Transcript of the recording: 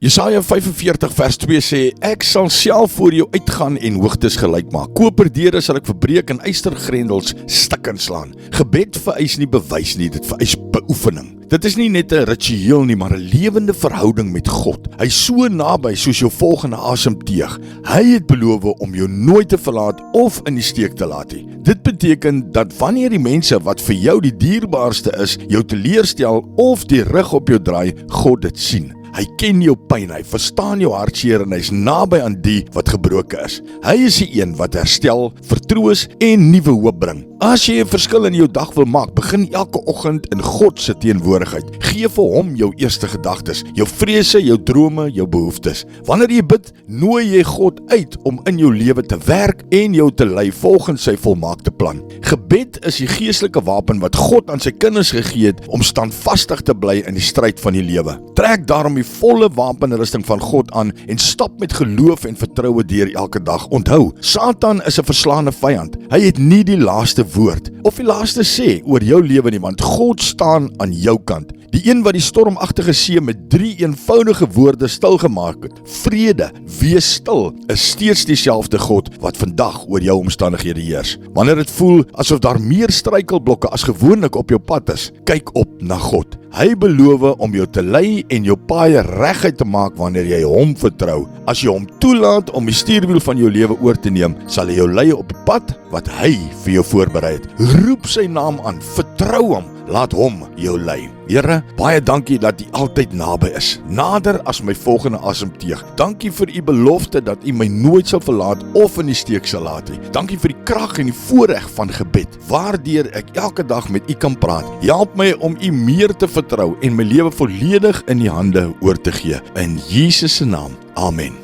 Jesaja 45 vers 2 sê, ek sal self voor jou uitgaan en hoogtes gelyk maak. Koperdeure sal ek verbreek en ystergrendels stik inslaan. Gebed vereis nie bewys nie, dit vereis beoefening. Dit is nie net 'n ritueel nie, maar 'n lewende verhouding met God. Hy is so naby soos jou volgende asemteug. Hy het beloof om jou nooit te verlaat of in die steek te laat nie. Dit beteken dat wanneer die mense wat vir jou die dierbaarste is, jou teleurstel of die rug op jou draai, God dit sien. Hy ken jou pyn, hy verstaan jou hartseer en hy is naby aan die wat gebroken is. Hy is die een wat herstel, vertroos en nuwe hoop bring. As jy 'n verskil in jou dag wil maak, begin elke oggend in God se teenwoordigheid. Gee vir hom jou eerste gedagtes, jou vrese, jou drome, jou behoeftes. Wanneer jy bid, nooi jy God uit om in jou lewe te werk en jou te lei volgens sy volmaakte plan. Gebed is die geestelike wapen wat God aan sy kinders gegee het om standvastig te bly in die stryd van die lewe. Trek daarom die volle wapenrusting van God aan en stap met geloof en vertroue deur elke dag. Onthou, Satan is 'n verslaande vyand. Hy het nie die laaste woord of die laaste sê oor jou lewe nie, want God staan aan jou kant. Die een wat die stormagtige see met 3 eenvoudige woorde stilgemaak het. Vrede, wees stil, is steeds dieselfde God wat vandag oor jou omstandighede heers. Wanneer dit voel asof daar meer struikelblokke as gewoonlik op jou pad is, kyk op na God. Hy beloof om jou te lei en jou paaie reguit te maak wanneer jy hom vertrou. As jy hom toelaat om die stuurwiel van jou lewe oor te neem, sal hy jou lei op die pad wat hy vir jou voorberei het. Roep sy naam aan, vertrou hom, laat hom jou lei. Here, baie dankie dat U altyd naby is, nader as my volgende asemteug. Dankie vir U belofte dat U my nooit sal verlaat of in die steek sal laat nie. Dankie vir die krag en die voorreg van gebed, waardeur ek elke dag met U kan praat. Help my om U meer te vertrou en my lewe volledig in U hande oor te gee. In Jesus se naam, amen.